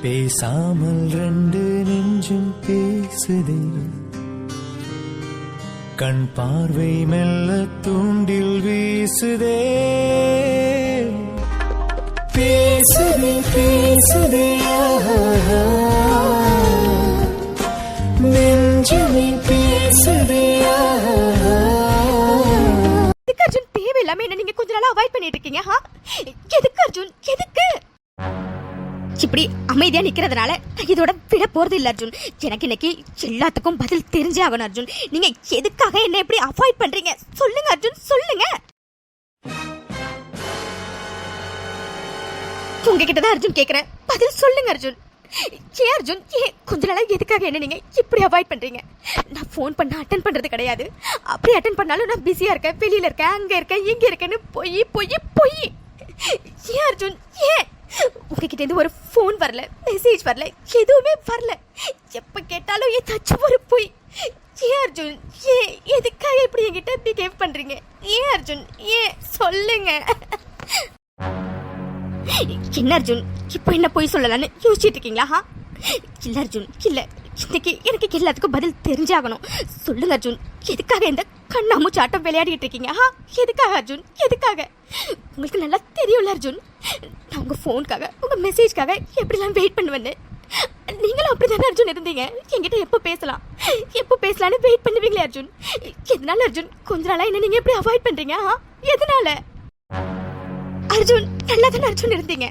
பேசாமல் ரெண்டு நெஞ்சும் பேசுதே, கண் பார்வை மெல்ல தூண்டில் வீசுதே. பேசுதே பேசுதே நெஞ்சுமே பேசுதே. அர்ஜுன் தேவையில்லாம என்ன நீங்க கொஞ்ச நாளா அவாய்ட் பண்ணிட்டு இருக்கீங்க. எதுக்கு அர்ஜுன், எதுக்கு இப்படி அமைதியா நிக்கிறதுனால இதோட விட போறது இல்ல அர்ஜுன். எனக்கு இன்னைக்கு எல்லாத்துக்கும் பதில் தெரிஞ்சே ஆகணும் அர்ஜுன். நீங்க எதுக்காக என்ன இப்படி அவாய்ட் பண்றீங்க சொல்லுங்க அர்ஜுன், சொல்லுங்க. உங்ககிட்ட தான் அர்ஜுன் கேக்குறேன், பதில் சொல்லுங்க அர்ஜுன். ஏன் அர்ஜுன், ஏன் கொஞ்ச நாளா எதுக்காக என்ன நீங்க இப்படி அவாய்ட் பண்றீங்க? நான் போன் பண்ண அட்டன் பண்றது கிடையாது. அப்படி அட்டன் பண்ணாலும் நான் பிஸியா இருக்கேன், வெளியில இருக்கேன், அங்க இருக்கேன், இங்க இருக்கேன்னு பொய் பொய் பொய். ஏன் அர்ஜுன், ஏன் உங்ககிட்ட இருந்து ஒரு போன் வரல, மெசேஜ் வரல, எதுவுமே வரல. எப்ப கேட்டாலும் ஏதாச்சும் ஒரு பொய். ஏன் அர்ஜுன், ஏன் எதுக்காக இப்படி என்கிட்ட பிஹேவ் பண்றீங்க? ஏன் அர்ஜுன், ஏன் சொல்லுங்க. என்ன அர்ஜுன், இப்போ என்ன பொய் சொல்லலான்னு யோசிச்சுட்டு இருக்கீங்களா? இல்ல அர்ஜுன், இல்ல, இன்னைக்கு எனக்கு எல்லாத்துக்கும் பதில் தெரிஞ்சாகணும். சொல்லுங்க அர்ஜுன், எதுக்காக இந்த கண்ணாமூச்சாட்டம் விளையாடிட்டு இருக்கீங்க? எதுக்காக அர்ஜுன், எதுக்காக? உங்களுக்கு நல்லா தெரியும்ல அர்ஜுன், நான் உங்க போனுக்காக, உங்க மெசேஜ்காக எப்படிலாம் வெயிட் பண்ணுவேன்னு. நீங்களும் அப்படிதானே அர்ஜுன் இருந்தீங்க. என்கிட்ட எப்போ பேசலான்னு வெயிட் பண்ணுவீங்களே அர்ஜுன். எதனால அர்ஜுன் கொஞ்ச நாளா என்ன நீங்க எப்படி அவாய்ட் பண்றீங்க? எதனால அர்ஜுன்? நல்லா தானே அர்ஜுன் இருந்தீங்க.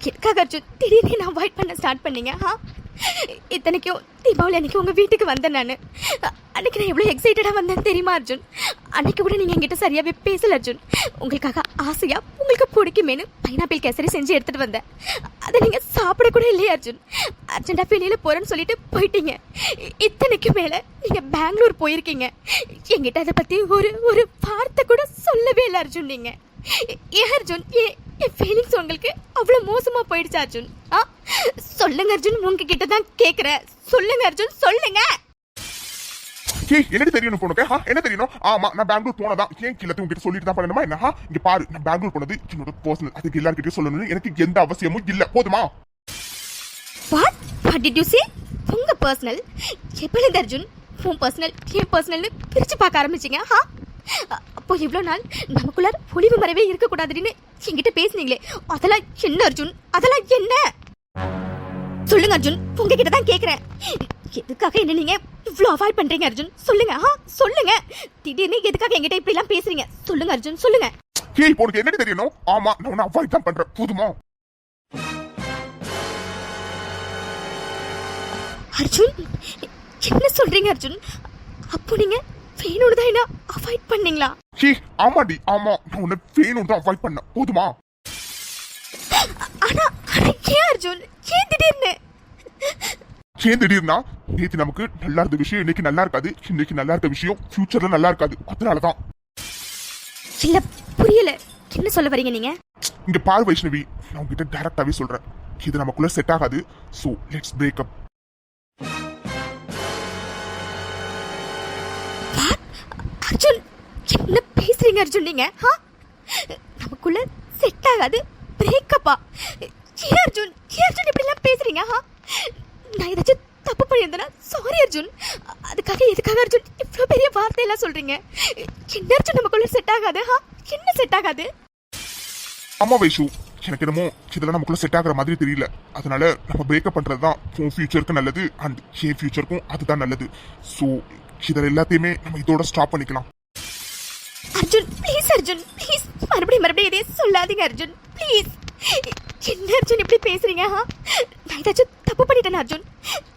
எதுக்காக அர்ஜுன் திடீர்னு நான் அவாய்ட் பண்ண ஸ்டார்ட் பண்ணீங்க? இத்தனைக்கும் தீபாவளி அன்னைக்கு உங்க வீட்டுக்கு வந்தேன் நான். அன்னைக்கு நான் எவ்வளவு எக்ஸைட்டடா வந்தேன் தெரியுமா அர்ஜுன்? அன்னைக்கு கூட நீங்க என்கிட்ட சரியாவே பேசல அர்ஜுன். உங்களுக்காக ஆசையா உங்களுக்கு பிடிக்குமேனு பைனாப்பிள் கேசரி செஞ்சு எடுத்துட்டு வந்தேன். அதை நீங்க சாப்பிட கூட இல்லையா அர்ஜுன்? அர்ஜென்டா வெளியில போறேன்னு சொல்லிட்டு போயிட்டீங்க. இத்தனைக்கு மேல நீங்க பெங்களூர் போயிருக்கீங்க. என்கிட்ட அதை பத்தி ஒரு வார்த்தை கூட சொல்லவே இல்லை அர்ஜுன். நீங்க ஏன் அர்ஜுன், என் ஃபீலிங்ஸ் உங்களுக்கு அவ்வளவு மோசமா போயிடுச்சு அர்ஜுன்? சொல்லுங்க அர்ஜுன், உங்ககிட்ட தான் கேக்குறேன். சொல்லுங்க அர்ஜுன், சொல்லுங்க. என்ன தெரியும் உனக்கு? என்ன தெரியும்? ஆமா, நான் பெங்களூர் போனதான். ஏன் எல்லாத்தையும் உங்ககிட்ட சொல்லிட்டு தான் பண்ணணுமா என்ன? இங்க பாரு, நான் பெங்களூர் போனது என்னோட பர்சனல். அதுக்கு எல்லார்கிட்டயும் சொல்லணும்னு எனக்கு எந்த அவசியமும் இல்ல. போதுமா? What did you say? உங்க பர்சனல் எப்பல அர்ஜுன்? உன் பர்சனல் என் பர்சனல்னு பிரிச்சு பார்க்க ஆரம்பிச்சீங்க. அப்போ இவ்வளவு நாள் நமக்குள்ள ஒளிவு மறைவே இருக்க கூடாதுன்னு என்கிட்ட பேசுனீங்களே, அதெல்லாம் என்ன அர்ஜுன்? அதெல்லாம் என்ன? சொல்லுங்க அர்ஜுன், உங்ககிட்ட தான் கேக்குறேன். எதுக்காக என்ன நீங்க இவ்வளவு அவாய்ட் பண்றீங்க அர்ஜுன்? சொல்லுங்க, சொல்லுங்க. திடீர்னு எதுக்காக என்கிட்ட இப்படி எல்லாம் பேசுறீங்க? சொல்லுங்க அர்ஜுன், சொல்லுங்க. உனக்கு என்ன தெரியணும்? ஆமா, நான் உன்னை அவாய்ட் தான் பண்றேன். போதுமா? அர்ஜுன், என்ன சொல்றீங்க அர்ஜுன்? அப்போ நீங்க வேணும்னு தான் என்ன அவாய்ட் பண்ணீங்களா? ஆமாடி, ஆமா, நான் உன்னை வேணும்னு தான் அவாய்ட் பண்ணேன். போதுமா? ஆனா ஏன் அர்ஜுன், ஏன் திடீர்னு? ஏன் திடீர்னா, நேத்து நமக்கு நல்லா இருந்த விஷயம் இன்னைக்கு நல்லா இருக்காது, இன்னைக்கு நல்லா இருக்க விஷயம் ஃபியூச்சர்ல நல்லா இருக்காது. அதனாலதான். இல்ல, புரியல, என்ன சொல்ல வரீங்க நீங்க? இங்க பாரு வைஷ்ணவி, நான் உங்ககிட்ட டைரக்டாவே சொல்றேன், இது நமக்குள்ள செட் ஆகாது. So let's break up. Arjun, என்ன பேசுறீங்க அர்ஜுன் நீங்க? நமக்குள்ள செட் ஆகாது, பிரேக்கப்பா? ஏன் அர்ஜுன், ஏன் அர்ஜுன் இப்படி எல்லாம் பேசுறீங்க? நான் ஏதாச்சும் தப்பு பண்ணியிருந்தேனா சாரி அர்ஜுன். அதுக்காக எதுக்காக அர்ஜுன் இவ்வளவு பெரிய வார்த்தை எல்லாம் சொல்றீங்க? என்ன அர்ஜுன் நமக்குள்ள செட் ஆகாது? என்ன செட் ஆகாது? ஆமா வைஷு, எனக்கு என்னமோ இதெல்லாம் நமக்குள்ள செட் ஆகுற மாதிரி தெரியல. அதனால நம்ம பிரேக்கப் பண்றதுதான் உன் ஃபியூச்சருக்கு நல்லது, அண்ட் என் ஃபியூச்சருக்கும் அதுதான் நல்லது. சோ இதில் எல்லாத்தையுமே நம்ம இதோட ஸ்டாப் பண்ணிக்கலாம். அர்ஜுன் ப்ளீஸ், அர்ஜுன் ப்ளீஸ், மறுபடியும் இதே சொல்லாதீங்க அர்ஜுன் ப்ளீஸ். என்ன அர்ஜுன் இப்படி பேசுறீங்க? நான் ஏதாச்சும் தப்பு பண்ணிட்டேன் அர்ஜுன்?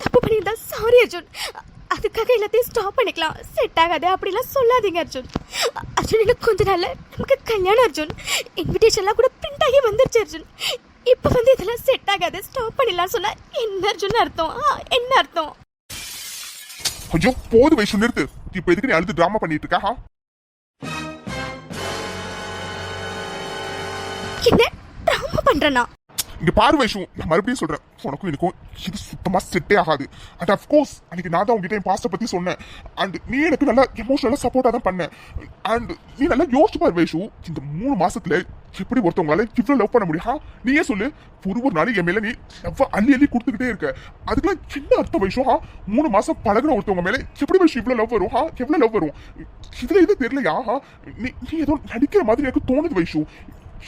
தப்பு பண்ணியிருந்தா சாரி அர்ஜுன். அதுக்காக எல்லாத்தையும் ஸ்டாப் பண்ணிக்கலாம். செட் ஆகாது அப்படிலாம் சொல்லாதீங்க அர்ஜுன். அர்ஜுன், இன்னும் கொஞ்ச நாள்ல நமக்கு கல்யாணம் அர்ஜுன். இன்விடேஷன்லாம் கூட பிரிண்ட் ஆகி வந்துருச்சு அர்ஜுன். இப்ப இதெல்லாம் செட் ஆகாது, ஸ்டாப் பண்ணிடலாம் சொன்னா என்ன அர்ஜுன் அர்த்தம்? என்ன அர்த்தம்? ஐயோ போது வைஷு, நிறுத்து. இப்ப எதுக்கு நீ அழுது டிராமா பண்ணிட்டு இருக்கா? என்ன டிராமா பண்றேனா? இங்க பாரு வைஷு, நான் மறுபடியும் சொல்றேன், உனக்கும் எனக்கும் இது சுத்தமா செட்டே ஆகாது. அண்ட் அஃப்கோர்ஸ் அன்னைக்கு நான் தான் உங்ககிட்ட என் பாஸ்ட பத்தி சொன்னேன். அண்ட் நீ எனக்கு நல்லா எமோஷனலா சப்போர்ட்டா தான் பண்ண. அண்ட் நீ நல்லா யோசிச்சு பாரு வைஷு, இந்த 3 மாசத்துல எப்படி ஒருத்தவங்களால இவ்வளவு லவ் பண்ண முடியும்? நீயே சொல்லு. ஒரு நாளைக்கு என் மேல நீ லவ் அள்ளி கொடுத்துக்கிட்டே இருக்க. அதுக்கெல்லாம் என்ன அர்த்தம் வைஷு? 3 மாசம் பழகுற ஒருத்தவங்க மேல எப்படி வைஷு இவ்வளவு லவ் வரும்? எவ்வளவு லவ் வரும்? இதுல இது தெரியலையா? நீ ஏதோ நடிக்கிற மாதிரி எனக்கு தோணுது வைஷு.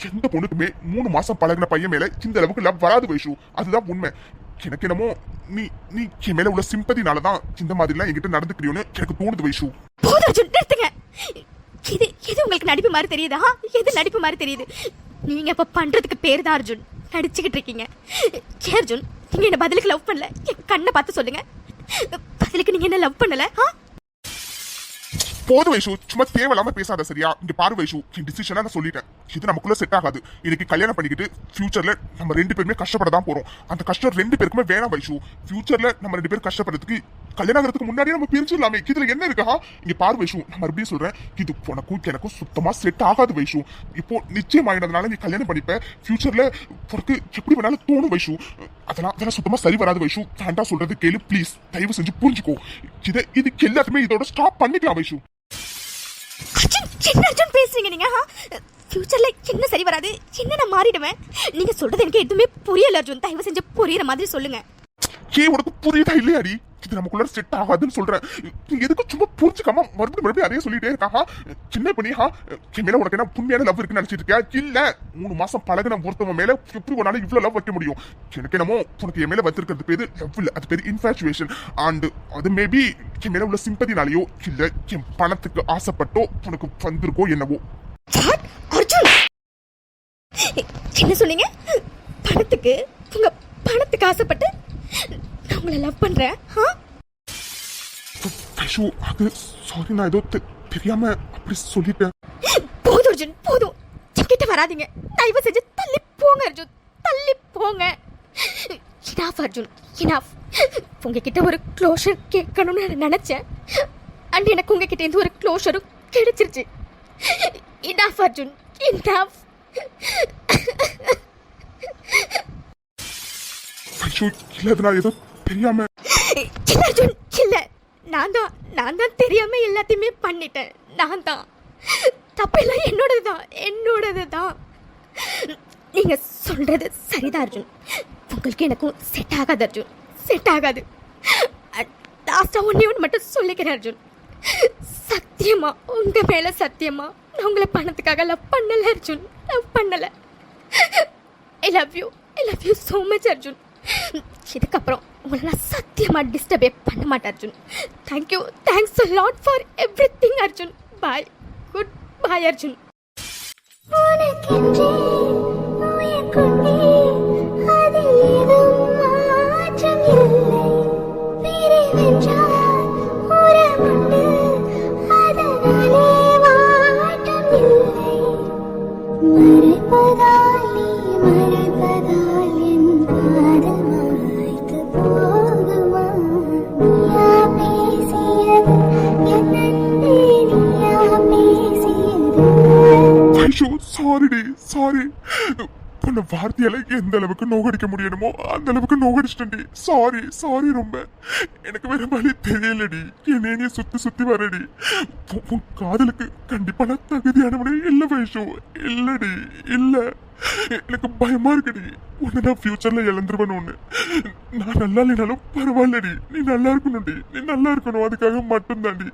எந்த பொண்ணுக்குமே 3 மாசம் பழகின பையன் மேல இந்த அளவுக்கு லவ் வராது வைஷு. அதுதான் உண்மை. எனக்கு என்னமோ நீ நீ என் மேல உள்ள சிம்பதினாலதான் இந்த மாதிரி எல்லாம் என்கிட்ட நடந்துக்கிறியோன்னு எனக்கு தோணுது வைஷு. போதும் அர்ஜுன், நிறுத்துங்க. இது உங்களுக்கு நடிப்பு மாதிரி தெரியுதா? எது நடிப்பு மாதிரி தெரியுது? நீங்க இப்ப பண்றதுக்கு பேர் தான் அர்ஜுன், நடிச்சுக்கிட்டு இருக்கீங்க. அர்ஜுன், நீங்க என்ன பதிலுக்கு லவ் பண்ணல, என் கண்ணை பார்த்து சொல்லுங்க. பதிலுக்கு நீங்க என்ன லவ் பண்ணல? போது வைஷு, சும்மா தேவையில்லாம பேசாத சரியா? இங்க பாரு வைஷு, என் டிசிஷனா நான் சொல்லிட்டேன். இது நமக்குள்ள செட் ஆகாது. இன்னைக்கு கல்யாணம் பண்ணிக்கிட்டு ஃபியூச்சர்ல நம்ம 2 பேருமே கஷ்டப்பட தான் போறோம். அந்த கஷ்டம் 2 பேருக்குமே வேணாம் வைஷு. ஃபியூச்சர்ல நம்ம 2 பேரும் கஷ்டப்படுறதுக்கு கல்யாணம் ஆகிறதுக்கு முன்னாடியே நம்ம பிரிச்சிடலாமே. இதுல என்ன இருக்கா? இங்க பாரு வைஷு, நான் மறுபடியும் சொல்றேன், இது உனக்கும் எனக்கும் சுத்தமா செட் ஆகாது வைஷு. இப்போ நிச்சயம் ஆயினதுனால நீ கல்யாணம் பண்ணிப்ப. ஃபியூச்சர்ல உனக்கு எப்படி வேணாலும் தோணும் வைஷு. அதெல்லாம் சுத்தமா சரி வராது வைஷு. வேண்டா சொல்றது கேளு ப்ளீஸ். தயவு செஞ்சு புரிஞ்சுக்கோ. இதுக்கு எல்லாத்துமே இதோட ஸ்டாப் பண்ணிக்கலாம் வைஷு. என்ன அர்ஜுன் பேசுறீங்க நீங்க? ஃபியூச்சர்ல என்ன சரி வராது, என்ன நான் மாறிடுவேன்? நீங்க சொல்றது எனக்கு எதுவுமே புரியல அர்ஜுன். தயவு செஞ்சு புரியுற மாதிரி சொல்லுங்க. உனக்கு புரியுதா இல்லையாடி? இது நமக்குள்ள செட் ஆகாதுன்னு சொல்றேன். நீ எதுக்கு சும்மா புரிஞ்சுக்காம மறுபடியும் அதே சொல்லிட்டே இருக்கா? சின்ன பண்ணி என் மேல உனக்கு என்ன புண்ணியான லவ் இருக்குன்னு நினைச்சிட்டு இருக்கியா? இல்ல, 3 மாசம் பழகின ஒருத்தவங்க மேல எப்படி உன்னால இவ்வளவு லவ் வைக்க முடியும்? எனக்கு என்னமோ உனக்கு என் மேல வச்சிருக்கிறது பேரு லவ் இல்ல, அது பேரு இன்ஃபாச்சுவேஷன். அண்ட் அது மேபி என் மேல உள்ள சிம்பதினாலேயோ இல்ல என் பணத்துக்கு ஆசைப்பட்டோ உனக்கு வந்திருக்கோ என்னவோ. அர்ஜுன், என்ன சொன்னீங்க? பணத்துக்கு? உங்க பணத்துக்கு ஆசைப்பட்டு நான் உங்களை லவ் பண்றேன்? அது சாரி, நான் ஏதோ தெரியாம அப்படி சொல்லிட்டேன். போதும் அர்ஜுன், போதும். கிட்ட வராதீங்க. தயவு செஞ்சு தள்ளி போங்க அர்ஜுன், தள்ளி போங்க. Enough Arjun, enough. உங்ககிட்ட ஒரு க்ளோஷர் கேட்கணும்னு நினைச்சேன். அண்ட் எனக்கு உங்ககிட்ட இருந்து ஒரு க்ளோஷரும் கிடைச்சிருச்சு. Enough Arjun, enough. ஏதோ தெரியாம. இல்ல அர்ஜுன், இல்ல. நான் தான் தெரியாம எல்லாத்தையுமே பண்ணிட்டேன். நான் தான். தப்பெல்லாம் என்னோடதுதான். நீங்க சொல்றது சரிதான் அர்ஜுன். உங்களுக்கு எனக்கும் செட் ஆகாது அர்ஜுன், செட் ஆகாது. லாஸ்டா ஒண்ணு மட்டும் சொல்லிக்கிறேன் அர்ஜுன். சத்தியமா, உங்க மேல சத்தியமா, நான் உங்களை பணத்துக்காக லவ் பண்ணல அர்ஜுன், லவ் பண்ணல. I love you so much Arjun. இதுக்கப்புறம் உங்களை நான் சத்தியமா டிஸ்டர்பே பண்ண மாட்டேன் Arjun. Thanks a lot for everything Arjun. Bye, good bye Arjun. Sorry. உன்னை வார்த்தையால எந்த அளவுக்கு நோகடிக்க முடியணுமோ அந்த அளவுக்கு நோகடிச்சிட்டேன்டி. சாரி ரொம்ப. எனக்கு வேற வழி தெரியலடி. என்னைய சுத்தி வரடி. உன் காதலுக்கு கண்டிப்பா நான் தகுதியானவனே இல்ல வைஷு. இல்லடி, இல்ல. எனக்கு பயமா இருக்குடி. உன்னை நான் ஃபியூச்சர்ல இழந்துருவேன்னு. நான் நல்லா இல்லைனாலும் பரவாயில்லடி. நீ நல்லா இருக்கணும்டி. நீ நல்லா இருக்கணும். அதுக்காக மட்டும்தாண்டி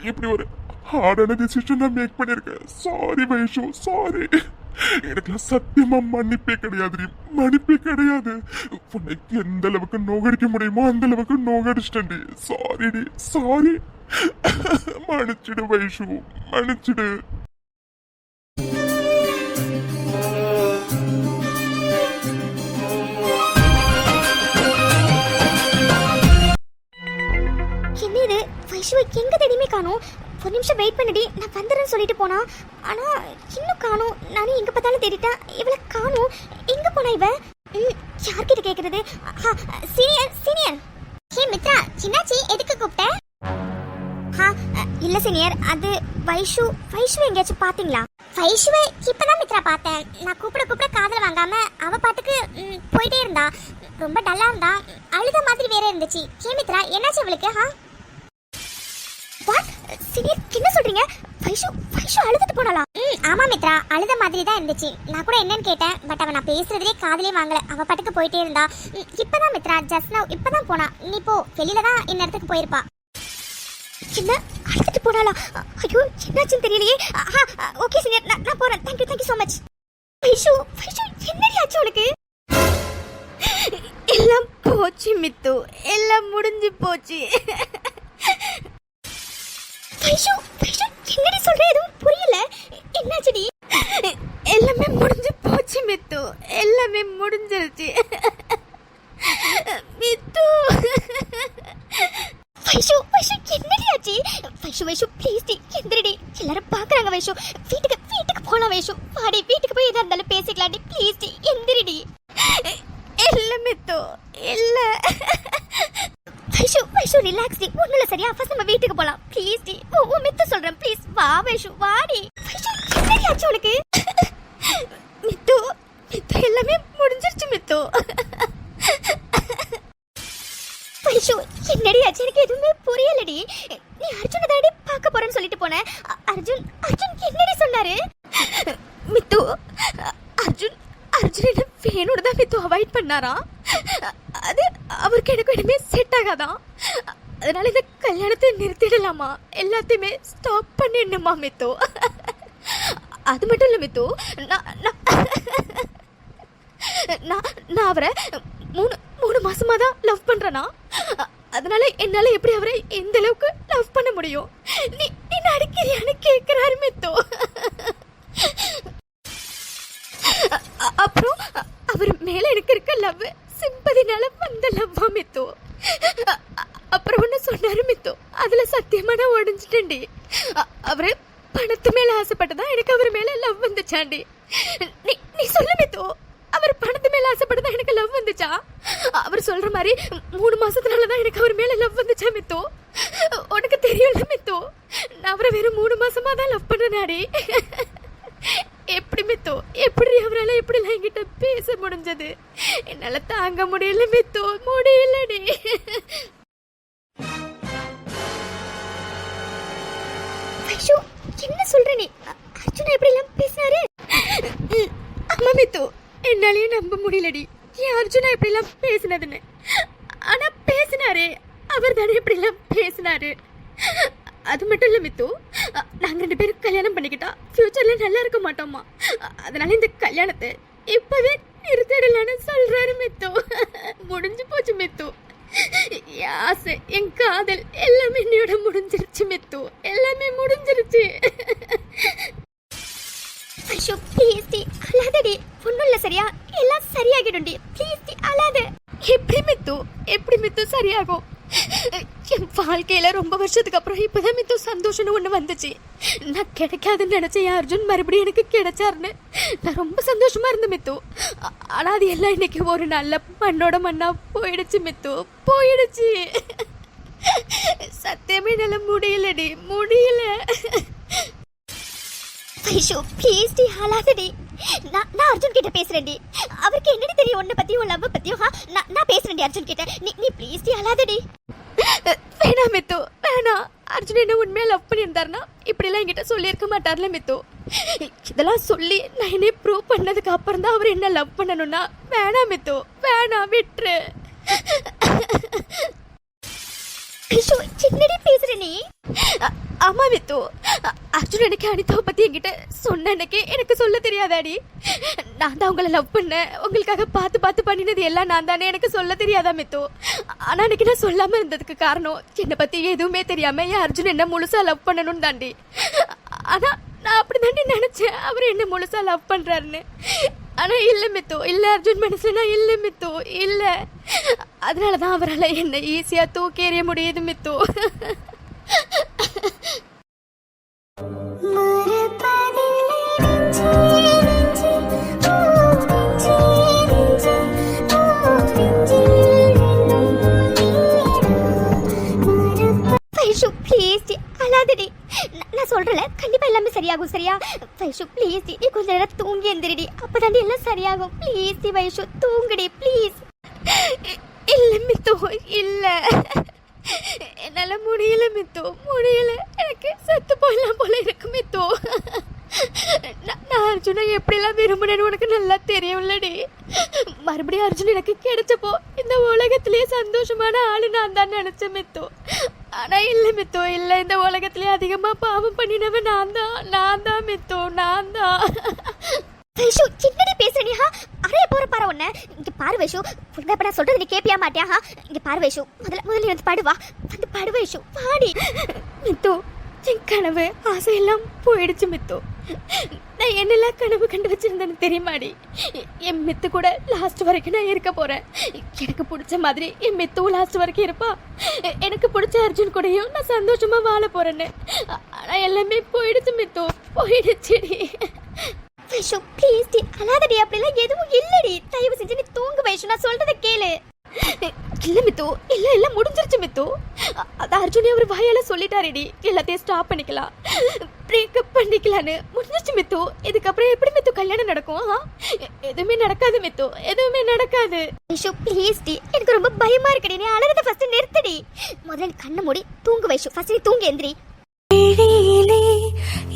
இப்படி ஒரு ஹார்டான டிசிஷன் நான் மேக் பண்ணிருக்கேன். Sorry Vaishu, sorry. எனக்குலாம் சத்தியமா மன்னிப்பே கிடையாது. உன்னை எந்த அளவுக்கு நோகடிக்க முடியுமோ அந்த அளவுக்கு நோகடிச்சிட்டேன்டி. சாரிடி, சாரி. மன்னிச்சிடு வைஷு, மன்னிச்சிடு. என்னது வைஷுவை எங்க தேடியுமே காணோம். ஒரு நிமிஷம் வெயிட் பண்ணடி, நான் வந்துடுறேன்னு சொல்லிட்டு போனா. ஆனா இன்னும் காணோம். நானும் எங்க பார்த்தாலும் தேடிட்டேன், இவளை காணோம். எங்க போனா இவ? யார்கிட்ட கேக்குறது? சீனியர். ஹே மித்ரா, சின்னாச்சி எதுக்கு கூப்பிட்ட? இல்ல சீனியர், அது வைஷு எங்கேயாச்சும் பாத்தீங்களா? வைஷுவை இப்பதான் மித்ரா பார்த்தேன். நான் கூப்பிட காதல வாங்காம அவ பாட்டுக்கு போயிட்டே இருந்தா. ரொம்ப டல்லா இருந்தா. அழுத மாதிரி வேற இருந்துச்சு. ஏன் மித்ரா, என்னாச்சு அவளுக்கு? வாட் சீனியர், என்ன சொல்றீங்க? வைஷு அழுதுட்டு போனாளா? ஆமா மித்ரா, அழுத மாதிரி தான் இருந்துச்சு. நான் கூட என்னன்னு கேட்டேன், பட் அவ நான் பேசுறதுலே காதலே வாங்கல. அவ பாட்டுக்கு போயிட்டே இருந்தா. இப்பதான் மித்ரா, ஜஸ்ட் நவ் இப்பதான் போனா. நீ போ, வெளியில தான் இந்த இடத்துக்கு போயிருப்பா. என்ன அழுதுட்டு போனாளா? ஐயோ, என்னாச்சுன்னு தெரியலையே. ஓகே சீனியர், நான் போறேன். Thank you so much. வைஷு என்னடி ஆச்சு உனக்கு? எல்லாம் போச்சு மித்து, எல்லாம் முடிஞ்சு போச்சு. வைஷு என்னடி சொல்ற? எதுவும் புரியல. என்னாச்சுடி? எல்லாமே முடிஞ்சு போச்சு மித்து, எல்லாமே முடிஞ்சிருச்சு மித்து. வைஷு என்னடி ஆச்சு? வைஷு ப்ளீஸ் டி, எந்திரடி. எல்லாரும் பாக்குறாங்க வைஷு. வீட்டுக்கு போலாம் வைஷு. வாடி, வீட்டுக்கு போய் எதா இருந்தாலும் பேசிக்கலாம் டி. ப்ளீஸ் டி, எந்திரடி. இல்ல மித்து, இல்ல. வைஷு ரிலாக்ஸ் டி. ஒண்ணும் இல்ல சரியா? ஃபர்ஸ்ட் நம்ம வீட்டுக்கு போலாம் ப்ளீஸ் டி. ஓ மித்து சொல்றேன், ப்ளீஸ் வா வைஷு, வாடி. வைஷு என்னடி ஆச்சு உனக்கு? மித்து எல்லாமே முடிஞ்சிருச்சு மித்து. வைஷு என்னடி ஆச்சு? எனக்கு எதுவுமே புரியலடி. நீ அர்ஜுனை தானடி பார்க்க போறேன்னு சொல்லிட்டு போன. அர்ஜுன் என்னடி சொன்னாரு? மித்து, அர்ஜுன் என்ன வேணும்னு தான் மித்து அவாய்ட் பண்ணாரா? அது அவருக்கு எனக்கு எதுவுமே செட் ஆகாதான். அதனால இந்த கல்யாணத்தை நிறுத்திடலாமா? எல்லாத்தையுமே ஸ்டாப் பண்ணிடணுமா மித்து? அது மட்டும் இல்ல மித்து, நான் அவரை மூணு மாசமா தான் லவ் பண்றேனா. அதனால என்னால எப்படி அவரை எந்த அளவுக்கு லவ் பண்ண முடியும்? நீ நடிக்கிறியான்னு கேக்குறாரு மித்து. அப்புறம் அவர் மேல எனக்கு இருக்க லவ் சிம்பதினால வந்த லவ்வா மித்து. அப்புறம் ஒண்ணு சொன்னாரு மித்து, அதுல சத்தியமா நான் உடஞ்சிட்டேன்டி. அவரு பணத்து மேல ஆசைப்பட்டதான் எனக்கு அவர் மேல லவ் வந்துச்சாண்டி. நீ சொல்லு மித்து, அவர் பணத்து மேல ஆசைப்பட்டதான் எனக்கு லவ் வந்துச்சா? அவர் சொல்ற மாதிரி 3 மாசத்துனாலதான் எனக்கு அவர் மேல லவ் வந்துச்சா மித்து? உனக்கு தெரியல மித்து, நான் அவரை வெறும் 3 மாசமா தான் லவ் பண்ணனாடி. எப்படி மித்து, எப்படி அவரால் எப்படிலாம் என்கிட்ட பேச முடிஞ்சது? என்னால தாங்க முடியல மித்து, முடியலடி. வைஷு என்ன சொல்ற நீ? அர்ஜுனா எப்படி எல்லாம் பேசினாரு? ஆமா மித்து, என்னாலயே நம்ப முடியலடி. ஏன் அர்ஜுனா எப்படி எல்லாம் பேசினதுன்னு. ஆனா பேசினாரு, அவர் தானே எப்படி எல்லாம் பேசினாரு. அது மட்டும் இல்ல மித்து, நாங்க 2 பேரும் கல்யாணம் பண்ணிக்கிட்டா ஃபியூச்சர்ல நல்லா இருக்க மாட்டோமா. அதனால இந்த கல்யாணத்தை இப்பவே நிறுத்திடலான்னு சொல்றாரு மித்து. முடிஞ்சு போச்சு மித்து. என் ஆசை, என் காதல் எல்லாமே என்னோட முடிஞ்சிருச்சு மித்து, எல்லாமே முடிஞ்சிருச்சு. ஐயோ ப்ளீஸ் டி, அழாதடி. ஒன்றும் இல்லை சரியா? எல்லாம் சரியாகிடும்டி. ப்ளீஸ் டி, அழாத. எப்படி மித்து சரியாகும்? என் வாழ்க்கையில ரொம்ப வருஷத்துக்கு அப்புறம் இப்பதான் மித்து சந்தோஷம்னு ஒண்ணு வந்துச்சு. நான் கிடைக்காதுன்னு நினைச்சேன், அர்ஜுன் மறுபடியும் எனக்கு கிடைச்சாருன்னு நான் ரொம்ப சந்தோஷமா இருந்தேன் மித்து. ஆனா அது எல்லாம் இன்னைக்கு ஒரு நல்ல மண்ணோட மண்ணா போயிடுச்சு மித்து, போயிடுச்சு. சத்தியமே என்னால முடியலடி, முடியல. வைஷு ப்ளீஸ் டி, அழாதடி. நான் அர்ஜுன் கிட்ட பேசுறேன்டி. அவருக்கு என்னடி தெரியும் உன்னை பத்தியும் உன் லவ் பத்தியும்? நான் பேசுறேன்டி அர்ஜுன் கிட்ட. நீ ப்ளீஸ் டி, அழாதடி. வேணாம் மித்து, வேணாம். அர்ஜுன் என்ன உண்மையா லவ் பண்ணியிருந்தாருன்னா இப்படி எல்லாம் என்கிட்ட சொல்லியிருக்க மாட்டார்ல மித்து. இதெல்லாம் சொல்லி நான் என்ன ப்ரூவ் பண்ணதுக்கு அப்புறம் தான் அவர் என்ன லவ் பண்ணணும்னா வேணாம் மித்து, வேணாம், விட்டுரு. ஐயோ என்னடி பேசுற நீ? ஆமா மித்து, அர்ஜுன் எனக்கு அனிதாவை பத்தி என்கிட்ட சொன்ன அன்னைக்கு எனக்கு சொல்ல தெரியாதாடி? நான் தான் உங்களை லவ் பண்ணேன், உங்களுக்காக பார்த்து பண்ணினது எல்லாம் நான் தானே, எனக்கு சொல்ல தெரியாதா மித்து? ஆனா அன்னைக்கு நான் சொல்லாம இருந்ததுக்கு காரணம் என்னை பத்தி எதுவுமே தெரியாம என் அர்ஜுன் என்ன முழுசா லவ் பண்ணணும் தாண்டி. ஆனா நான் அப்படி தாண்டி நினைச்சேன் அவர் என்ன முழுசா லவ் பண்றாருன்னு. ஆனா இல்ல மித்து, இல்ல அர்ஜுன் மனசுல நான் இல்ல மித்து, இல்ல. அதனாலதான் அவரால் என்ன ஈஸியா தூக்கி எறிய முடியுது மித்து. வைஷு ப்ளீஸ் அழாதடி. நான் சொல்றல கண்டிப்பா எல்லாமே சரியா சரியாகும். சரியா வைஷு ப்ளீஸ் நீ கொஞ்ச நேரம் தூங்கி எந்திரிடி, அப்பதாண்டி எல்லாம் சரியாகும். ப்ளீஸ் வைஷு தூங்குடி ப்ளீஸ். இல்ல மித்து இல்ல, என்னால முடியல மித்து, முடியல. எனக்கு செத்து போயிடலாம் போல இருக்கு மித்து. நான் அர்ஜுனை எப்படிலாம் விரும்பினேன்னு உனக்கு நல்லா தெரியும்லடி. மறுபடியும் அர்ஜுன் எனக்கு கிடைச்சப்போ இந்த உலகத்திலேயே சந்தோஷமான ஆளு நான் தான் நினைச்சேன் மித்து. ஆனா இல்ல மித்து இல்ல, இந்த உலகத்திலேயே அதிகமா பாவம் பண்ணினவன் நான் தான் மித்து, நான் தான். வைஷு சின்னடி பேசுறீங்க, அறைய போற பாரு ஒண்ணு. இங்க பாரு வைஷு, உங்க இப்ப நான் சொல்றது நீ கேப்பியா மாட்டியா? இங்க பாரு வைஷு, முதல்ல வந்து பாடுவா, வந்து பாடு வைஷு, பாடி. மித்து என் கனவு ஆசையெல்லாம் போயிடுச்சு மித்து. நான் என்னெல்லாம் கனவு கண்டு வச்சிருந்தேன்னு தெரியுமாடி? என் மித்து கூட லாஸ்ட் வரைக்கும் நான் இருக்க போறேன். எனக்கு பிடிச்ச மாதிரி என் மித்துவும் லாஸ்ட் வரைக்கும் இருப்பா. எனக்கு பிடிச்ச அர்ஜுன் கூடயும் நான் சந்தோஷமா வாழ போறேன்னு. ஆனா எல்லாமே போயிடுச்சு மித்து, போயிடுச்சுடி. வைஷு ப்ளீஸ் டி, அழாதடி, அப்படிலாம் எதுவும் இல்லடி. தயவு செஞ்சு நீ தூங்கு வைஷு, நான் சொல்றதை கேளு. இல்ல மித்து இல்ல இல்ல முடிஞ்சிருச்சு மித்து. அது அர்ஜுனே அவர் வாயால சொல்லிட்டாருடி, எல்லாத்தையும் ஸ்டாப் பண்ணிக்கலாம், பிரேக்கப் பண்ணிக்கலான்னு. முடிஞ்சிருச்சு மித்து. இதுக்கப்புறம் எப்படி மித்து கல்யாணம் நடக்கும்? எதுவுமே நடக்காது மித்து, எதுவுமே நடக்காது. வைஷு ப்ளீஸ் டி, எனக்கு ரொம்ப பயமா இருக்குடி. நீ அழறத ஃபர்ஸ்ட் நிறுத்தடி. முதல்ல கண்ணை மூடி தூங்கு வைஷு, ஃபர்ஸ்ட் நீ தூங்கி எந்திரி. விழியிலே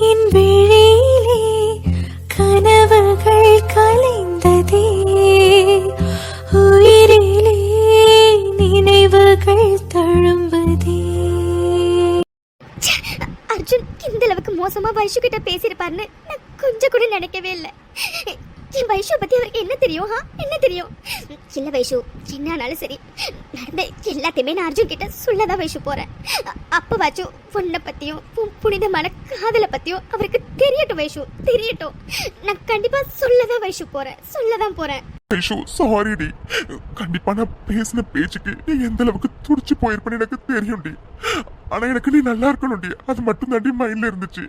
என் விழியிலே கனவுகள் கலைந்ததே, உயிரிலே நினைவுகள் தழும்பதே. அர்ஜுன் இந்த அளவுக்கு மோசமா வைஷு கிட்ட பேசியிருப்பாருன்னு நான் கொஞ்சம் கூட நினைக்கவே இல்லை. என் வைஷு பத்தி அவருக்கு என்ன தெரியும்? என்ன தெரியும்? இல்ல வைஷு, என்ன ஆனாலும் சரி, நடந்த எல்லாத்தையுமே நான் அர்ஜுன் கிட்ட சொல்லதான் வைஷு போறேன். அப்பவாச்சும் உன்னை பத்தியும் புனிதமான காதலை பத்தியும் அவருக்கு தெரியட்டும் வைஷு, தெரியட்டும். நான் கண்டிப்பா சொல்லதான் வைஷு போறேன், சொல்லதான் போறேன். வைஷு சாரிடி, கண்டிப்பா நான் பேசின பேச்சுக்கு நீ எந்த அளவுக்கு துடிச்சு போயிருப்பேன்னு எனக்கு தெரியும்டி. ஆனா எனக்கு நீ நல்லா இருக்கணும்டி, அது மட்டும் தாண்டி மைண்ட்ல இருந்துச்சு.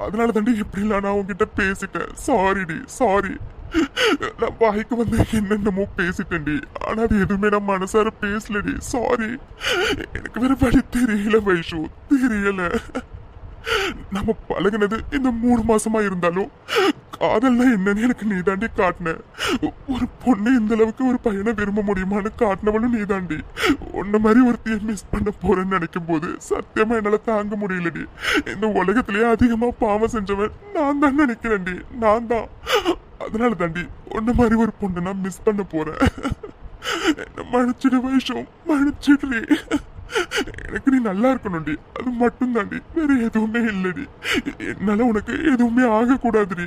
அதனால தாண்டி எப்படிலாம் நான் உங்ககிட்ட பேசிட்டேன். சாரிடி, சாரி. நான் வாய்க்கு வந்து என்னென்னமோ பேசிட்டேன்டி, ஆனா அது எதுவுமே நான் மனசார பேசலடி. சாரி, எனக்கு வேற வழி தெரியல வைஷு, தெரியல. நம்ம பழகினது இந்த 3 மாசமா இருந்தாலும் காதல்னா என்னன்னு எனக்கு நீ தாண்டி காட்டின. ஒரு பொண்ணு இந்த அளவுக்கு ஒரு பையனை விரும்ப முடியுமான்னு காட்டினவளும் நீ தாண்டி. உன்ன மாதிரி ஒருத்தைய மிஸ் பண்ண போறேன்னு நினைக்கும் போது சத்தியமா என்னால தாங்க முடியலடி. இந்த உலகத்திலேயே அதிகமா பாவம் செஞ்சவன் நான் தான் நினைக்கிறேன்டி, நான் தான். அதனால தாண்டி உன்ன மாதிரி ஒரு பொண்ணை நான் மிஸ் பண்ண போறேன். மன்னிச்சிடு வைஷு, மன்னிச்சிடுறி. எனக்கு நீ நல்லா இருக்கணும்டி, அது மட்டும் தாண்டி, வேற எதுவுமே இல்லடி. என்னால உனக்கு எதுவுமே ஆகக்கூடாதுடி,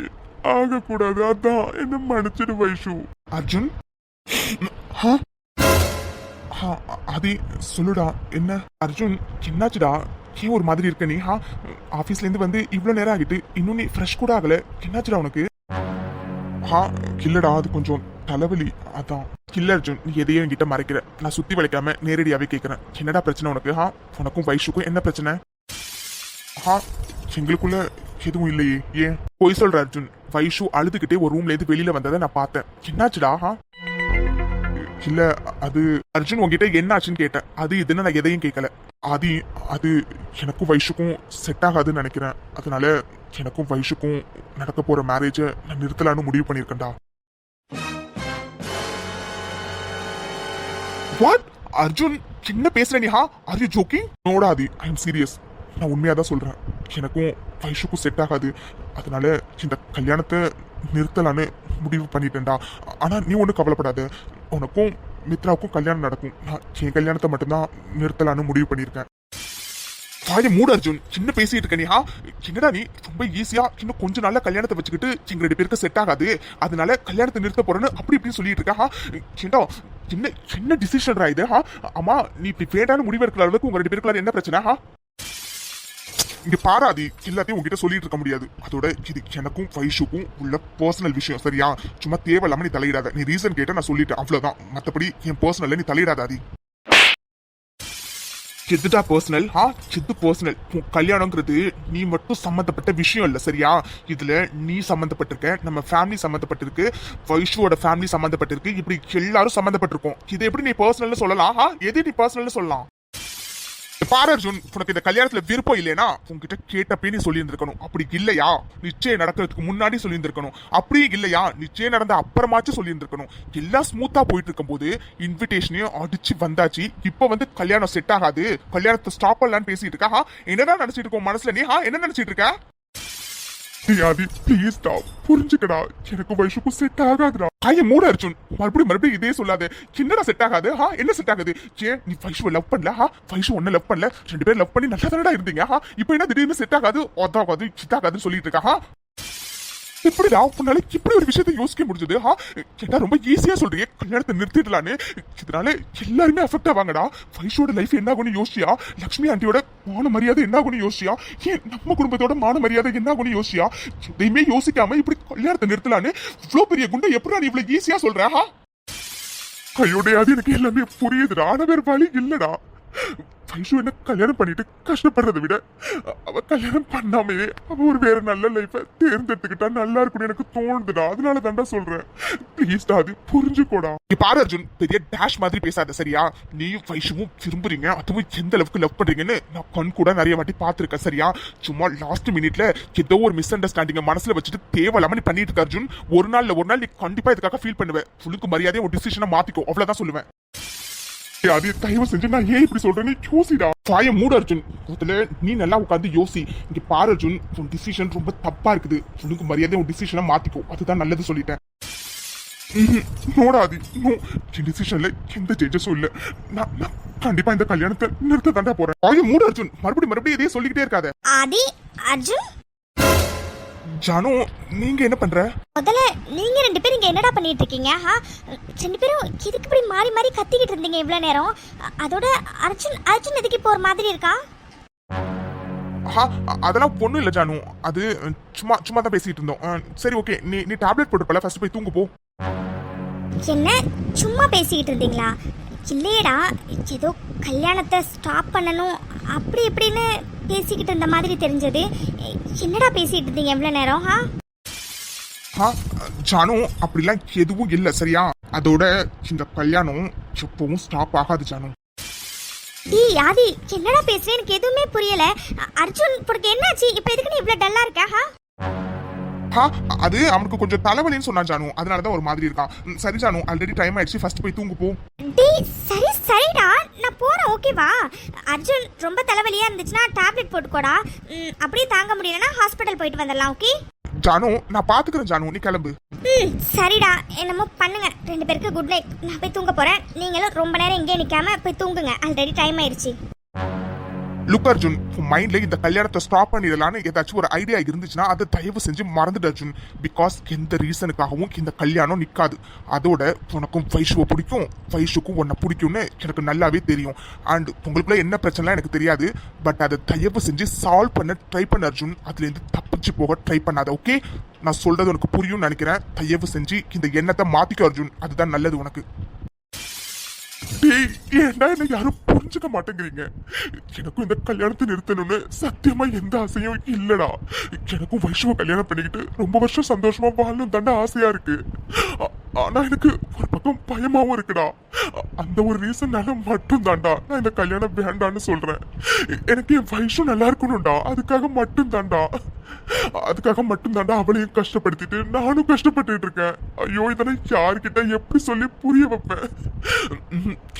ஆகக்கூடாது. அதான் என்ன மன்னிச்சிடு வைஷு. அர்ஜுன் அது சொல்லுடா. என்ன அர்ஜுன், என்னாச்சுடா? ஏன் ஒரு மாதிரி இருக்க நீ? ஆபீஸ்ல இருந்து வந்து இவ்வளவு நேரம் ஆகிட்டு இன்னும் நீ ஃப்ரெஷ் கூட ஆகல. என்னாச்சுடா உனக்கு? இல்லடா, அது கொஞ்சம் தலைவலி, அதான். இல்ல அர்ஜுன், நீ எதையும் என்கிட்ட மறைக்கிற. நான் சுத்தி வளைக்காம நேரடியாவே கேட்கிறேன். என்னடா பிரச்சனை உனக்கு? உனக்கும் வைஷுக்கும் என்ன பிரச்சனை? எங்களுக்குள்ள எதுவும் இல்லையே. ஏன் போய் சொல்ற அர்ஜுன்? வைஷு அழுதுகிட்டே ஒரு ரூம்ல இருந்து வெளியில வந்ததை நான் பார்த்தேன். என்னாச்சுடா? இல்ல அது அர்ஜுன் உங்ககிட்ட என்ன ஆச்சுன்னு கேட்டேன். அது இதுன்னு நான் எதையும் கேட்கல. அது எனக்கும் வைஷுக்கும் செட் ஆகாதுன்னு நினைக்கிறேன். அதனால எனக்கும் வைஷுக்கும் நடக்க போற மேரேஜ நான் நிறுத்தலான்னு முடிவு பண்ணிருக்கேன்டா. வாட் அர்ஜுன், என்ன பேசுற நீ? Are you jogging? நோடா, அது ஐ எம் சீரியஸ். நான் உண்மையா தான் சொல்றேன். எனக்கும் வைஷுக்கும் செட் ஆகாது. அதனால இந்த கல்யாணத்தை நிறுத்தலான்னு முடிவு பண்ணிட்டேன்டா. ஆனா நீ ஒன்றும் கவலைப்படாத, உனக்கும் மித்ராவுக்கும் கல்யாணம் நடக்கும். நான் என் கல்யாணத்தை மட்டும்தான் நிறுத்தலான்னு முடிவு பண்ணியிருக்கேன். வாய மூடு அர்ஜுன், சின்ன பேசிட்டு இருக்க நீ? என்னடா நீ ரொம்ப ஈஸியா இன்னும் கொஞ்ச நாள்ல கல்யாணத்தை வச்சுக்கிட்டு எங்க 2 பேருக்கு செட் ஆகாது, அதனால கல்யாணத்தை நிறுத்த போறேன்னு அப்படி இப்படின்னு சொல்லிட்டு இருக்கா? என்ன என்ன டிசிஷன்டா இது? ஆமா, நீ இப்படி வேண்டான்னு முடிவு எடுக்கிற அளவுக்கு உங்க 2 பேருக்குள்ள என்ன பிரச்சனை? இங்க பாராதி, எல்லாத்தையும் உங்ககிட்ட சொல்லிட்டு இருக்க முடியாது. அதோட இது எனக்கும் வைஷுக்கும் உள்ள பர்சனல் விஷயம், சரியா? சும்மா தேவையில்லாம நீ தலையிடாத. நீ ரீசன் கேட்ட நான் சொல்லிட்டேன், அவ்வளவுதான். மத்தபடி என் பர்சனல்ல நீ தலையிடாதாதி. எதுடா பர்சனல்? எது பர்சனல்? உன் கல்யாணங்கிறது நீ மட்டும் சம்மந்தப்பட்ட விஷயம் இல்ல, சரியா? இதுல நீ சம்மந்தப்பட்டிருக்க, நம்ம ஃபேமிலி சம்மந்தப்பட்டிருக்கு, வைஷுவோட ஃபேமிலி சம்மந்தப்பட்டிருக்கு, இப்படி எல்லாரும் சம்மந்தப்பட்டிருக்கோம். இதை எப்படி நீ பர்சனல்னு சொல்லலாம்? எது நீ பர்சனல்னு சொல்லலாம்? பாரு அர்ஜுன், உனக்கு இந்த கல்யாணத்துல விருப்பம் இல்லையா உன்கிட்ட கேட்டப்பே நீ சொல்லி இருந்திருக்கணும். அப்படி இல்லையா நிச்சயம் நடக்கிறதுக்கு முன்னாடி சொல்லி இருந்திருக்கணும். அப்படி இல்லையா நிச்சயம் நடந்த அப்புறமாச்சும் சொல்லி இருந்திருக்கணும். எல்லாம் ஸ்மூத்தா போயிட்டு இருக்கும் போது இன்விடேஷனையும் அடிச்சு வந்தாச்சு. இப்ப வந்து கல்யாணம் செட் ஆகாது, கல்யாணத்தை ஸ்டாப் பண்ணலான்னு பேசிட்டு இருக்கா. என்னதான் நினைச்சிட்டு இருக்கோம் மனசுல நீ? என்ன நினைச்சிட்டு இருக்க? ப்ளீஸ் டா, புரிஞ்சுக்கடா, எனக்கு வைஷுக்கும் செட் ஆகாதுடா. ஐய மூட அர்ஜுன், மறுபடியும் இதே சொல்லாத. என்னடா செட் ஆகாது? என்ன செட் ஆகுது? நீ வைஷுவை லவ் பண்ணல, வைஷு ஒன்ன லவ் பண்ணல, 2 பேரும் லவ் பண்ணி நல்லா தானடா இருந்தீங்க. இப்போ என்ன திடீர்னு செட் ஆகாது, அதாகாது, சித்தாகாதுன்னு சொல்லிட்டு இருக்கா? எப்படிடா உன்னால இப்படி ஒரு விஷயத்த யோசிக்க முடிஞ்சது? கேட்டா ரொம்ப ஈஸியா சொல்றீங்க கல்யாணத்தை நிறுத்திடலான்னு. இதனால எல்லாருமே அஃபெக்ட் ஆவாங்கடா. வைஷோட லைஃப் என்ன ஆகும்னு யோசிச்சியா? லட்சுமி ஆண்டியோட மான மரியாதை என்ன ஆகும்னு யோசிச்சியா? ஏன் நம்ம குடும்பத்தோட மான மரியாதை என்ன ஆகும்னு யோசிச்சியா? எதையுமே யோசிக்காம இப்படி கல்யாணத்தை நிறுத்தலான்னு இவ்வளவு பெரிய குண்டை எப்படி நீ இவ்வளவு ஈஸியா சொல்ற? கையோட அது எனக்கு எல்லாமே புரியுதுடா. ஆனா வேற வழி இல்லடா. வைஷு என்ன கல்யாணம் பண்ணிட்டு கஷ்டப்படுறதை விட அவ கல்யாணம் பண்ணாமே அவ ஒரு வேற நல்ல லைஃபை தேர்ந்தெடுத்துக்கிட்டா நல்லா இருக்கும்னு எனக்கு தோணுதுடா. அதனால தான்டா சொல்றேன். ப்ளீஸ்டா, அது புரிஞ்சுக்கோடா. பாரு அர்ஜுன், பெரிய டேஷ் மாதிரி பேசாத சரியா? நீயும் வைஷுவும் விரும்புறீங்க, அதுவும் எந்த அளவுக்கு லவ் பண்றீங்கன்னு நான் கண் கூட நிறைய வாட்டி பாத்துருக்கேன் சரியா? சும்மா லாஸ்ட் மினிட்ல ஏதோ ஒரு மிஸ் அண்டர்ஸ்டாண்டிங் மனசுல வச்சுட்டு தேவையில்லாம நீ பண்ணிட்டு இருக்க அர்ஜுன். ஒரு நாள் நீ கண்டிப்பா இதுக்காக ஃபீல் பண்ணுவேன். புழுக்கு மரியாதையை ஒரு டிசிஷனை மாத்திக்கோ, அவ்வளவுதான் சொல்லுவேன். அது தயவு செஞ்சு நான் ஏன் இப்படி சொல்றேன்னு யோசிடா. வாய மூட அர்ஜுன், முதல்ல நீ நல்லா உட்காந்து யோசி. இங்க பாரு அர்ஜுன், உன் டிசிஷன் ரொம்ப தப்பா இருக்குது. உனக்கு மரியாதை உன் டிசிஷனை மாத்திக்கோ, அதுதான் நல்லது சொல்லிட்டேன். நோடாது, என் டிசிஷன்ல எந்த சேஞ்சஸும் இல்ல. நான் கண்டிப்பா இந்த கல்யாணத்தை நிறுத்த தாண்டா போறேன். வாய மூட அர்ஜுன், மறுபடியும் இதே சொல்லிக்கிட்டே இருக்காத. ஆதி, அர்ஜுன், ஜானு, நீங்க என்ன பண்ற? முதல்ல நீங்க 2 பேரும் இங்க என்னடா பண்ணிட்டு இருக்கீங்க? 2 பேரும் எதுக்கு இப்படி மாறி மாறி கத்திக்கிட்டு இருந்தீங்க இவ்வளவு நேரம்? அதோட அர்ஜுன் எதுக்கு இப்போ ஒரு மாதிரி இருக்கா? அதெல்லாம் பொண்ணு இல்ல ஜானு, அது சும்மா தான் பேசிட்டு இருந்தோம். சரி ஓகே, நீ டேப்லெட் போட்டுப்பல, ஃபர்ஸ்ட் போய் தூங்கு போ. என்ன சும்மா பேசிக்கிட்டு இருந்தீங்களா? இல்லையடா, ஏதோ கல்யாணத்தை ஸ்டாப் பண்ணணும் அப்படி இப்படின்னு பேசிக்கிட்டு இருந்த மாதிரி தெரிஞ்சது. என்னடா பேசிட்டு இருந்தீங்க எவ்வளவு நேரம்? ஜானு, அப்படிலாம் எதுவும் இல்ல சரியா? அதோட இந்த கல்யாணம் எப்பவும் ஸ்டாப் ஆகாது ஜானு. டேய் ஆதி, என்னடா பேசுறேன்? எனக்கு எதுவுமே புரியல. அர்ஜுன், உனக்கு என்னாச்சு? இப்போ எதுக்கு நீ இவ்வளவு டல்லா இருக்க? அது அவனுக்கு கொஞ்சம் தலைவலின்னு சொன்னா ஜானு, அதனாலதான் ஒரு மாதிரி இருக்கான். சரி ஜானு, ஆல்ரெடி டைம் ஆயிடுச்சு, ஃபர்ஸ்ட் போய் தூங்கு போ. டேய் சரிடா, நான் போறேன், ஓகேவா? அர்ஜுன், ரொம்ப தலைவலியா இருந்துச்சுன்னா டேப்லெட் போட்டுக்கோடா. அப்படியே தாங்க முடியலன்னா ஹாஸ்பிடல் போயிட்டு வந்துடலாம், ஓகே? ஜானு, நான் பாத்துக்கிறேன் ஜானு, நீ கிளம்பு. சரிடா, என்னமோ பண்ணுங்க. 2 பேருக்கு குட் நைட். நான் போய் தூங்க போறேன். நீங்களும் ரொம்ப நேரம் இங்கே நிக்காம போய் தூங்குங்க, ஆல்ரெடி டைம் ஆயிடுச்சு. லுக் அர்ஜுன், மைண்ட்ல இந்த கல்யாணத்தை ஸ்டாப் பண்ணிடலான்னு ஏதாச்சும் ஒரு ஐடியா இருந்துச்சுன்னா அதை தயவு செஞ்சு மறந்துடு அர்ஜுன். பிகாஸ் எந்த ரீசனுக்காகவும் இந்த கல்யாணம் நிக்காது. அதோட உனக்கும் வைஷுவை பிடிக்கும், வைஷுக்கும் உன்னை பிடிக்கும்னு எனக்கு நல்லாவே தெரியும். அண்ட் உங்களுக்குள்ள என்ன பிரச்சனைலாம் எனக்கு தெரியாது. பட் அதை தயவு செஞ்சு சால்வ் பண்ண ட்ரை பண்ண அர்ஜுன். அதுல இருந்து தப்பிச்சு போக ட்ரை பண்ணாத, ஓகே? நான் சொல்றது உனக்கு புரியும்னு நினைக்கிறேன். தயவு செஞ்சு இந்த எண்ணத்தை மாத்திக்க அர்ஜுன், அதுதான் நல்லது உனக்கு. ஏன்டா என்ன யாரும் புரிஞ்சுக்க மாட்டேங்கிறீங்க? எனக்கும் இந்த கல்யாணத்தை நிறுத்தணும்னு சத்தியமா எந்த ஆசையும் இல்லடா. எனக்கும் வைஷுவை கல்யாணம் பண்ணிக்கிட்டு ரொம்ப வருஷம் சந்தோஷமா வாழணும் தாண்டா ஆசையா இருக்கு. ஆனா எனக்கு ஒரு பக்கம் பயமாவும் இருக்குடா. அந்த ஒரு ரீசன்னால மட்டும் தாண்டா நான் இந்த கல்யாணம் வேண்டான்னு சொல்றேன். எனக்கு என் வைஷு நல்லா இருக்கணும்டா, அதுக்காக மட்டும் தாண்டா அவளையும் கஷ்டப்படுத்திட்டு நானும் கஷ்டப்பட்டு இருக்கேன். ஐயோ, இதெல்லாம் யாருக்கிட்ட எப்படி சொல்லி புரிய வைப்பேன்?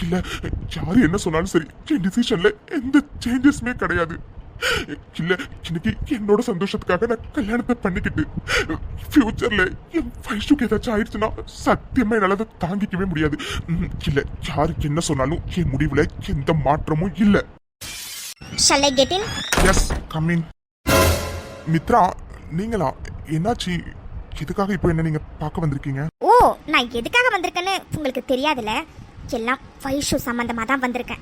இல்ல, யாரு என்ன சொன்னாலும் சரி, என் டிசிஷன்ல எந்த சேஞ்சஸுமே கிடையாது. இல்ல, இன்னைக்கு என்னோட சந்தோஷத்துக்காக நான் கல்யாணத்தை பண்ணிக்கிட்டு ஃபியூச்சர்ல என் வைஷுக்கு ஏதாச்சும் ஆயிடுச்சுன்னா சத்தியமா என்னால அதை தாங்கிக்கவே முடியாது. இல்ல, யாருக்கு என்ன சொன்னாலும் என் முடிவுல எந்த மாற்றமும் இல்ல. Shall I get in? Yes, come in. Mitra, நீங்களா? என்னாச்சு? எதுக்காக இப்போ என்ன நீங்க பார்க்க வந்திருக்கீங்க? ஓ, நான் எதுக்காக வந்திருக்கேன்னு உங்களுக்கு தெரியாதுல்ல. எல்லாம் வைஷு சம்பந்தமா தான் வந்திருக்கேன்.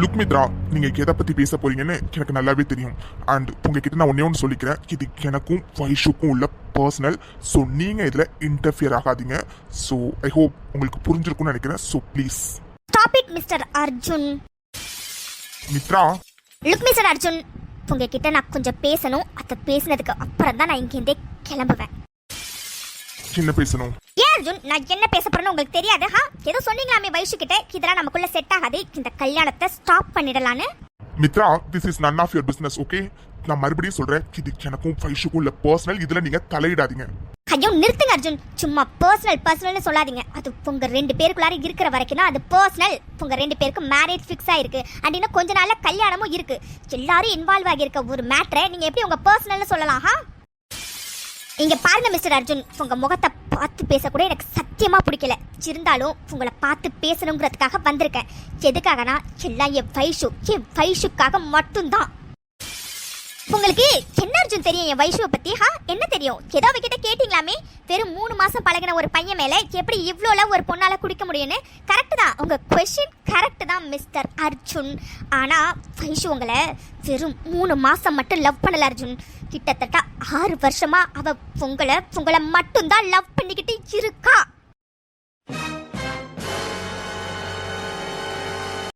லுக் மித்ரா, நீங்க எதை பத்தி பேச போறீங்கன்னு எனக்கு நல்லாவே தெரியும். அண்ட் உங்ககிட்ட நான் ஒண்ணு சொல்லிக்கிறேன், இது எனக்கும் வைஷுக்கும் உள்ள பர்சனல். ஸோ நீங்க இதுல இன்டர்ஃபியர் ஆகாதீங்க. ஸோ ஐ ஹோப் உங்களுக்கு புரிஞ்சிருக்கும்னு நினைக்கிறேன். So please stop it mister Arjun. Mithra, look mister Arjun, உங்ககிட்ட நான் கொஞ்சம் பேசணும். அதை பேசினதுக்கு அப்புறம் தான் நான் இங்கேருந்தே கிளம்புவேன். என்ன பேசணும்? ஏன் அர்ஜுன் நான் என்ன பேச போறேன்னு உங்களுக்கு தெரியாது? ஏதோ சொன்னீங்களாமே வைஷு கிட்ட இதெல்லாம் நமக்குள்ள செட் ஆகாது, இந்த கல்யாணத்தை ஸ்டாப் பண்ணிடலான்னு. Mithra, this is none of your business, okay? நான் மறுபடியும் சொல்றேன், இது எனக்கும் வைஷுக்கும் இல்ல பர்சனல். இதுல நீங்க தலையிடாதீங்க. ஐயோ நிறுத்துங்க அர்ஜுன், சும்மா பர்சனல்னு சொல்லாதீங்க. அது உங்க 2 பேருக்குள்ளார இருக்கிற வரைக்கும் தான் அது பர்சனல். உங்க 2 பேருக்கு மேரேஜ் ஃபிக்ஸ் ஆயிருக்கு அண்ட் இன்னும் கொஞ்ச நாள்ல கல்யாணமும் இருக்கு. எல்லாரும் இன்வால்வ் ஆகியிருக்க ஒரு மேட்டரை நீங்க எப்படி உங்க பர்சனல்னு சொல்லலாம்? இங்க பாருங்க மிஸ்டர் அர்ஜுன், உங்க முகத்தை பார்த்து பேசக்கூட எனக்கு சத்தியமா பிடிக்கல. இருந்தாலும் உங்களை பார்த்து பேசணுங்கிறதுக்காக வந்திருக்கேன். எதுக்காகனா எல்லாம் என் வைஷுக்காக மட்டும்தான். உங்களுக்கு என்ன அர்ஜுன் தெரியும் என் வைஷுவை பத்தி? என்ன தெரியும்? ஏதோ அவகிட்ட கேட்டீங்களாமே, வெறும் 3 மாசம் பழகின ஒரு பையன் மேல எப்படி இவ்வளோல ஒரு பொண்ணால குடிக்க முடியும்னு. கரெக்ட் தான், உங்க கொஸ்டின் கரெக்ட் தான் மிஸ்டர் அர்ஜுன். ஆனா வைஷு உங்களை வெறும் 3 மாசம் மட்டும் லவ் பண்ணல அர்ஜுன். கிட்டத்தட்ட 6 வருஷமா அவ உங்களை மட்டும்தான் லவ் பண்ணிக்கிட்டு இருக்கா.